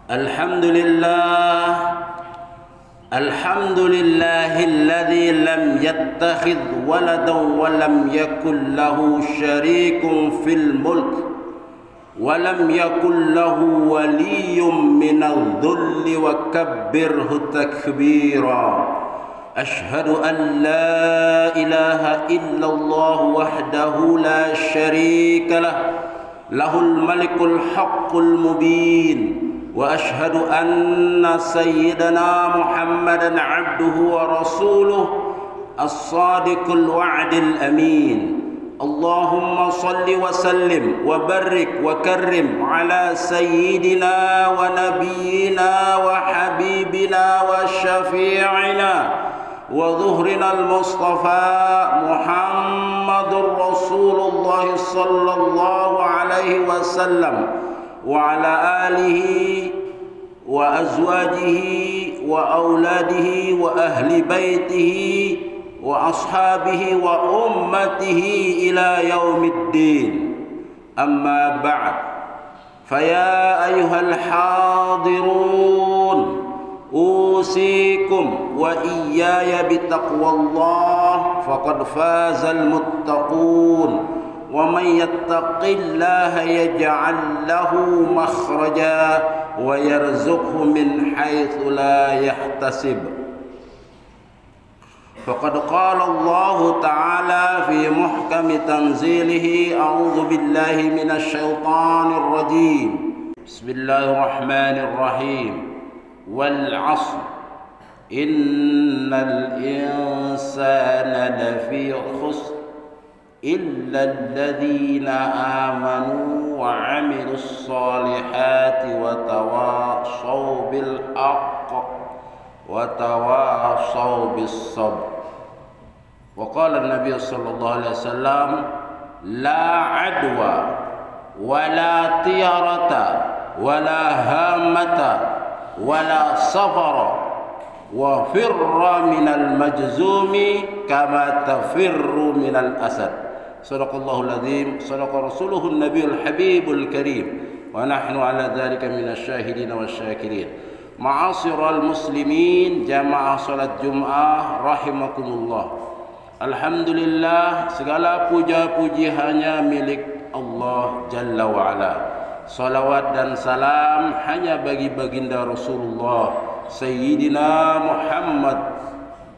الحمد لله الحمد لله الذي لم يتخذ ولدا ولم يكن له شريك في الملك ولم يكن له ولي من الذل وكبره تكبيرا. أشهد أن لا إله إلا الله وحده لا شريك له له الملك الحق المبين. وأشهد أن سيدنا محمدا عبده ورسوله الصادق الوعد الأمين. اللهم صل وسلم وبارك وكرم على سيدنا ونبينا وحبيبنا وشفيعنا وظهرنا المصطفى محمد رسول الله صلى الله عليه وسلم وعلى آله وأزواجه وأولاده وأهل بيته وأصحابه وأمته إلى يوم الدين. أما بعد، فيا أيها الحاضرون، أوصيكم وإياي بتقوى الله فقد فاز المتقون. ومن يتق الله يجعل له مخرجا ويرزقه من حيث لا يحتسب. فقد قال الله تعالى في محكم تنزيله: أعوذ بالله من الشيطان الرجيم. بسم الله الرحمن الرحيم. والعصر إن الإنسان لفي خسر إلا الذين آمنوا وعملوا الصالحات وتواصوا بالحق وتواصوا بالصبر. وقال النبي صلى الله عليه وسلم: لا عدوى ولا طيرة ولا هامة ولا صبر وفر من المجزوم كما تفر من الأسد. صدق الله العظيم، صدق رسوله النبي الحبيب الكريم، ونحن على ذلك من الشاهدين والشاكرين. Ma'asyiral muslimin, jamaah salat Jumat rahimakumullah. Alhamdulillah, segala puja-puji hanya milik Allah Jalla wa Ala. Salawat dan salam hanya bagi baginda Rasulullah Sayyidina Muhammad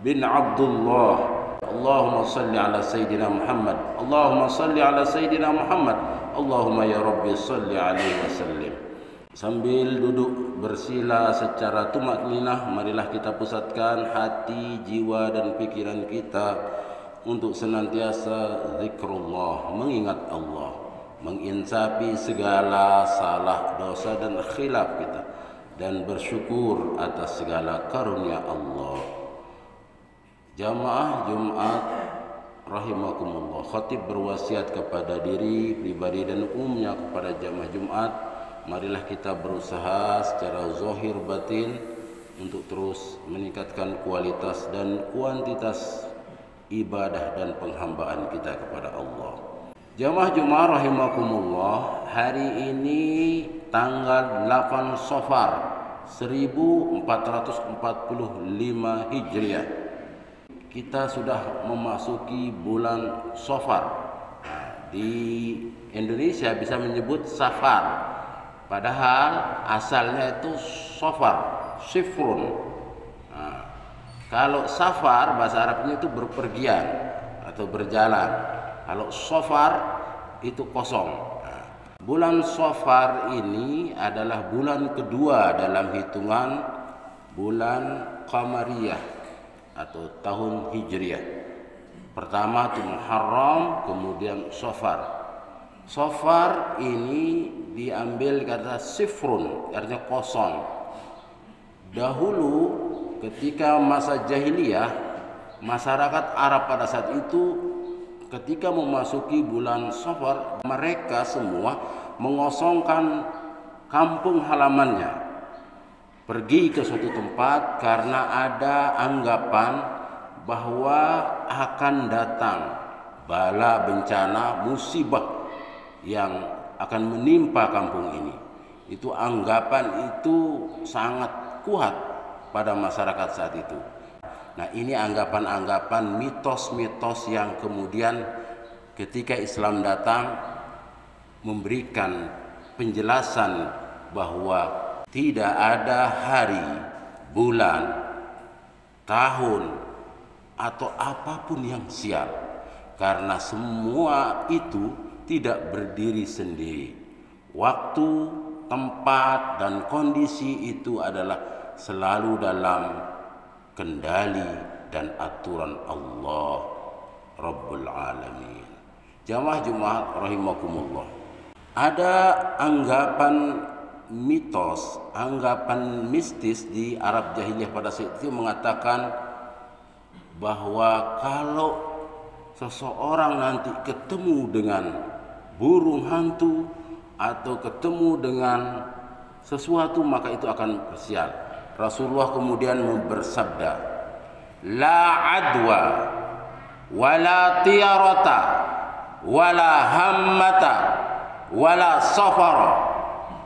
bin Abdullah. Allahumma salli ala Sayyidina Muhammad, Allahumma salli ala Sayyidina Muhammad, Allahumma ya Rabbi salli alaihi wasallim. Sambil duduk bersila secara tumakninah, marilah kita pusatkan hati, jiwa dan pikiran kita untuk senantiasa zikrullah, mengingat Allah, menginsafi segala salah, dosa dan khilaf kita, dan bersyukur atas segala karunia Allah. Jamaah Jumat rahimakumullah, khatib berwasiat kepada diri pribadi dan umumnya kepada jamaah Jumat, marilah kita berusaha secara zahir batin untuk terus meningkatkan kualitas dan kuantitas ibadah dan penghambaan kita kepada Allah. Jamaah Jumat rahimakumullah, hari ini tanggal 8 Safar 1445 Hijriah. Kita sudah memasuki bulan Safar. Di Indonesia bisa menyebut Safar, padahal asalnya itu Safar, Sifrun. Kalau Safar bahasa Arabnya itu berpergian atau berjalan. Kalau Safar itu kosong. Bulan Safar ini adalah bulan kedua dalam hitungan bulan Qamariyah atau tahun Hijriah. Pertama itu Muharram, kemudian Safar. Safar ini diambil kata sifrun, artinya kosong. Dahulu ketika masa jahiliyah, masyarakat Arab pada saat itu ketika memasuki bulan Safar, mereka semua mengosongkan kampung halamannya, pergi ke suatu tempat karena ada anggapan bahwa akan datang bala, bencana, musibah yang akan menimpa kampung ini. Itu anggapan itu sangat kuat pada masyarakat saat itu. Nah, ini anggapan-anggapan mitos-mitos yang kemudian ketika Islam datang memberikan penjelasan bahwa tidak ada hari, bulan, tahun, atau apapun yang sial, karena semua itu tidak berdiri sendiri. Waktu, tempat, dan kondisi itu adalah selalu dalam kendali dan aturan Allah Rabbul Alamin. Jamaah Jumat rahimakumullah. Ada anggapan mitos, anggapan mistis di Arab jahiliyah pada saat itu mengatakan bahwa kalau seseorang nanti ketemu dengan burung hantu atau ketemu dengan sesuatu maka itu akan bersial. Rasulullah kemudian bersabda, la adwa wala tiyarata wala hammata wala safara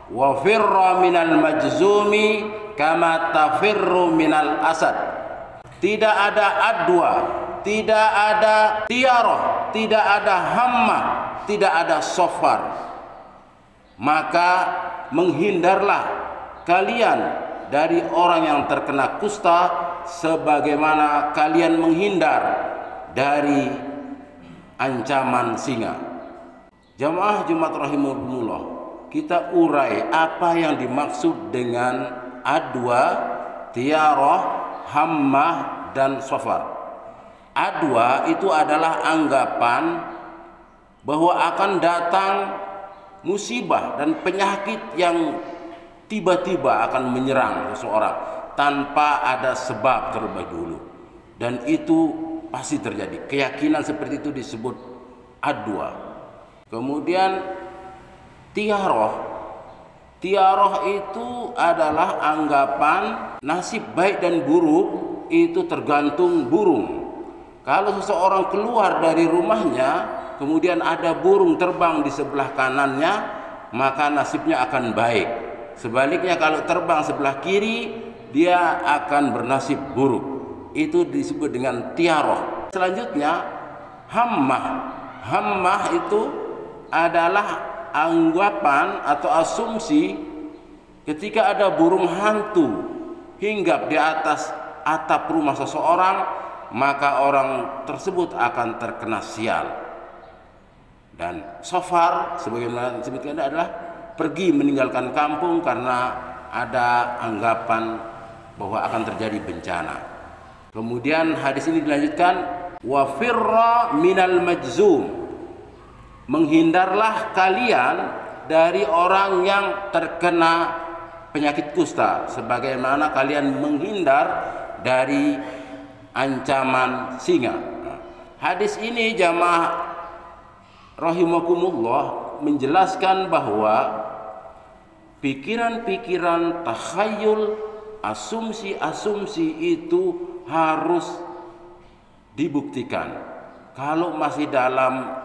wa firra minal majzumi kama tafirru minal asad. Tidak ada adwa, tidak ada tiarah, tidak ada hammah, tidak ada safar. Maka menghindarlah kalian dari orang yang terkena kusta sebagaimana kalian menghindar dari ancaman singa. Jamaah Jumat rahimahumullah, kita urai apa yang dimaksud dengan adwa, tiarah, hammah, dan safar. Adwa itu adalah anggapan bahwa akan datang musibah dan penyakit yang tiba-tiba akan menyerang seseorang tanpa ada sebab terlebih dahulu, dan itu pasti terjadi. Keyakinan seperti itu disebut adwa. Kemudian tiarah itu adalah anggapan nasib baik dan buruk itu tergantung burung. Kalau seseorang keluar dari rumahnya kemudian ada burung terbang di sebelah kanannya, maka nasibnya akan baik. Sebaliknya kalau terbang sebelah kiri, dia akan bernasib buruk. Itu disebut dengan tiarah. Selanjutnya hammah. Hammah itu adalah anggapan atau asumsi ketika ada burung hantu hinggap di atas atap rumah seseorang, maka orang tersebut akan terkena sial. Dan safar sebagaimana disebutkan adalah pergi meninggalkan kampung karena ada anggapan bahwa akan terjadi bencana. Kemudian hadis ini dilanjutkan, wa firra minal majzum. Menghindarlah kalian dari orang yang terkena penyakit kusta sebagaimana kalian menghindar dari ancaman singa. Hadis ini jamaah rahimakumullah menjelaskan bahwa pikiran-pikiran, takhayul, asumsi-asumsi itu harus dibuktikan. Kalau masih dalam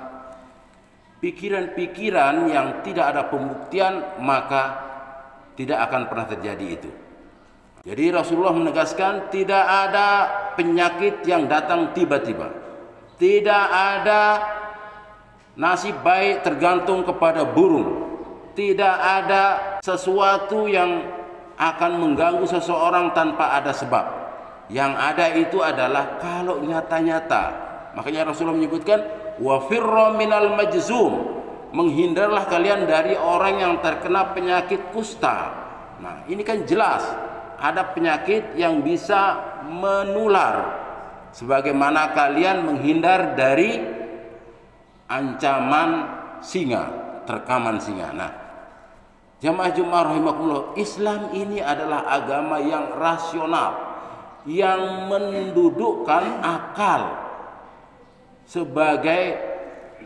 pikiran-pikiran yang tidak ada pembuktian, maka tidak akan pernah terjadi itu. Jadi Rasulullah menegaskan tidak ada penyakit yang datang tiba-tiba. Tidak ada nasib baik tergantung kepada burung. Tidak ada sesuatu yang akan mengganggu seseorang tanpa ada sebab. Yang ada itu adalah kalau nyata-nyata. Makanya Rasulullah menyebutkan wa firra minal majzum. Menghindarlah kalian dari orang yang terkena penyakit kusta. Nah, ini kan jelas ada penyakit yang bisa menular. Sebagaimana kalian menghindar dari ancaman singa, terkaman singa. Nah, jamaah Jumat rahimakumullah, Islam ini adalah agama yang rasional, yang mendudukkan akal sebagai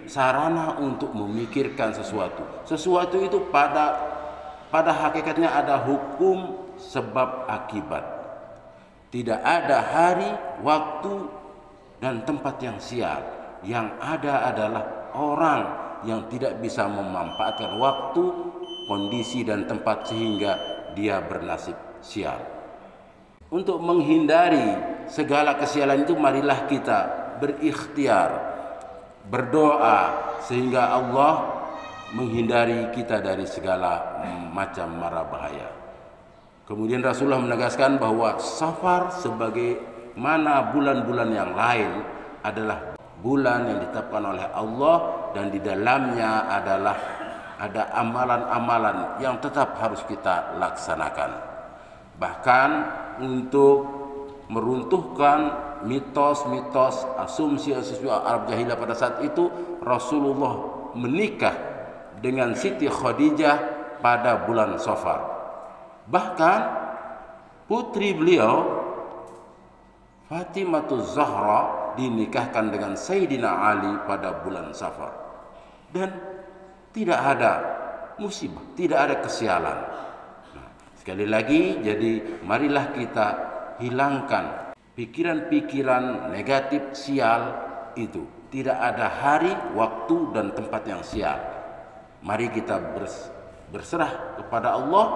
sarana untuk memikirkan sesuatu. Sesuatu itu pada hakikatnya ada hukum sebab akibat. Tidak ada hari, waktu, dan tempat yang sial. Yang ada adalah orang yang tidak bisa memanfaatkan waktu kondisi dan tempat sehingga dia bernasib sial. Untuk menghindari segala kesialan itu, marilah kita berikhtiar, berdoa sehingga Allah menghindari kita dari segala macam mara bahaya. Kemudian Rasulullah menegaskan bahwa Safar sebagaimana bulan-bulan yang lain adalah bulan yang ditetapkan oleh Allah, dan di dalamnya adalah ada amalan-amalan yang tetap harus kita laksanakan. Bahkan untuk meruntuhkan mitos-mitos, asumsi-asumsi Arab jahiliyah pada saat itu, Rasulullah menikah dengan Siti Khadijah pada bulan Safar. Bahkan putri beliau Fatimatuz Zahra dinikahkan dengan Sayyidina Ali pada bulan Safar. Dan tidak ada musibah, tidak ada kesialan. Nah, sekali lagi, jadi marilah kita hilangkan pikiran-pikiran negatif sial itu. Tidak ada hari, waktu, dan tempat yang sial. Mari kita berserah kepada Allah,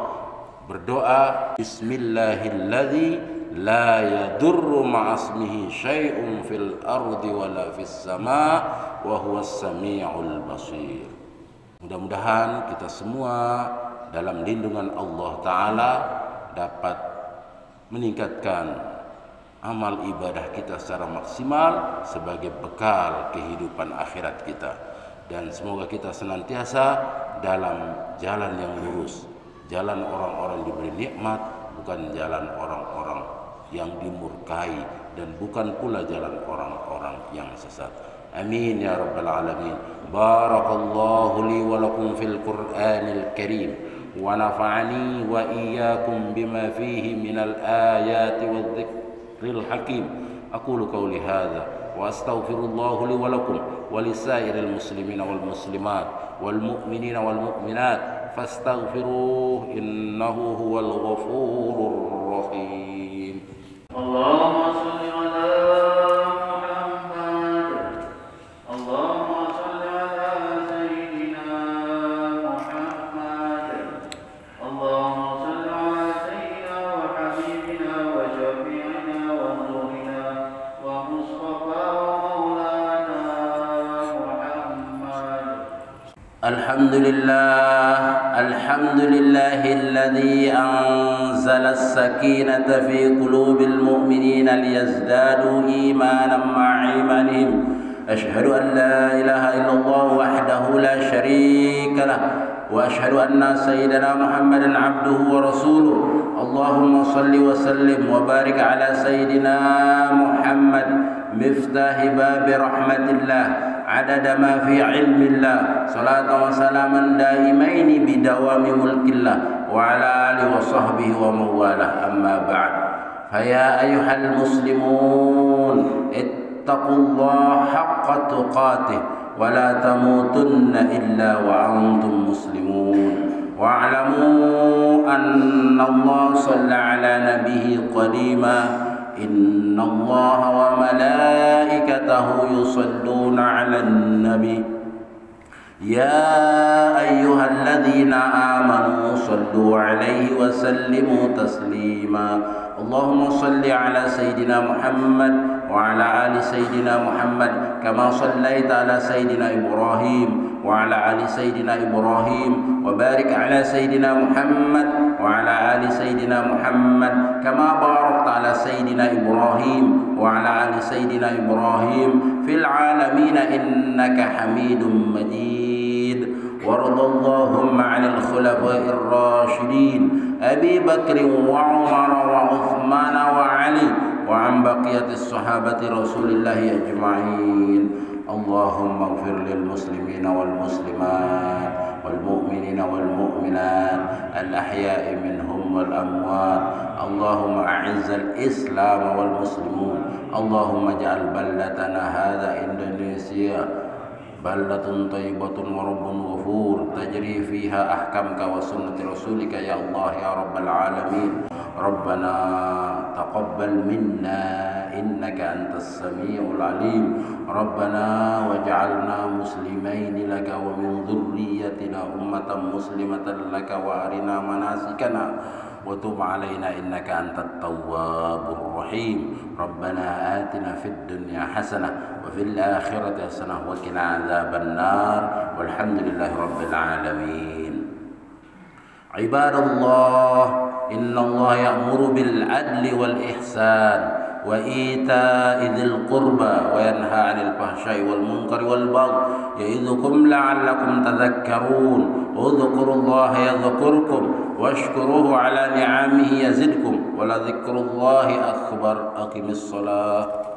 berdoa, Bismillahilladzi la yadurru ma'asmihi syai'un fil ardi wala fis sama' wa huwas sami'ul basir. Mudah-mudahan kita semua dalam lindungan Allah Ta'ala dapat meningkatkan amal ibadah kita secara maksimal sebagai bekal kehidupan akhirat kita. Dan semoga kita senantiasa dalam jalan yang lurus, jalan orang-orang diberi nikmat, bukan jalan orang-orang yang dimurkai, dan bukan pula jalan orang-orang yang sesat. Amin ya rabbal alamin. Barakallahu li wa lakum fil Qur'anil Karim wa nafa'ani wa iyyakum bima fihi minal ayati wadh-dhikril hakim. Aqulu qawli hadza wa astaghfirullahu li wa lakum wa lisairil muslimina wal muslimat wal mu'minina wal mu'minat fastaghfiruhu innahu huwal ghafurur rahim. Allahumma shalli ala الحمد لله الذي أنزل السكينة في قلوب المؤمنين ليزدادوا إيمانا مع إيمانهم. أشهد أن لا إله إلا الله وحده لا شريك له وأشهد أن سيدنا محمدا عبده ورسوله. اللهم صل وسلم وبارك على سيدنا محمد مفتاح باب رحمة الله عدد ما في علم الله صلاة وسلاما دائمين بدوام ملك الله وعلى آله وصحبه ومن والاه. أما بعد، فيا أيها المسلمون اتقوا الله حق تقاته ولا تموتن إلا وأنتم مسلمون. واعلموا أن الله صلى على نبيه قديما إن الله وملائكته يصلون على النبي يا أيها الذين آمنوا صلوا عليه وسلموا تسليما. اللهم صل على سيدنا محمد وعلى آل سيدنا محمد كما صليت على سيدنا إبراهيم وعلى آل سيدنا إبراهيم وبارك على سيدنا محمد وعلى آل سيدنا محمد كما باركت على سيدنا إبراهيم وعلى آل سيدنا إبراهيم في العالمين إنك حميد مجيد. وارض اللهم عن الخلفاء الراشدين أبي بكر وعمر وعثمان وعلي وعن بقية الصحابة رسول الله أجمعين. اللهم اغفر للمسلمين والمسلمات والمؤمنين والمؤمنات الأحياء منهم والأموات. اللهم أعز الإسلام والمسلمين. اللهم اجعل بلدتنا هذا إندونيسيا بلدة طيبة ورب غفور تجري فيها أحكامك وسنة رسولك يا الله يا رب العالمين. ربنا تقبل منا إنك أنت السميع العليم ربنا واجعلنا مسلمين لك ومن ذريتنا أمة مسلمة لك وأرنا مناسكنا وتب علينا إنك أنت التواب الرحيم ربنا آتنا في الدنيا حسنة وفي الآخرة حسنة وقنا عذاب النار والحمد لله رب العالمين. عباد الله إن الله يأمر بالعدل والإحسان وإيتاء ذي القربى وينهى عن الفحشاء والمنكر والبغي يعظكم لعلكم تذكرون اذكروا الله يذكركم واشكروه على نعمه يزدكم ولذكر الله أكبر. أقم الصلاة.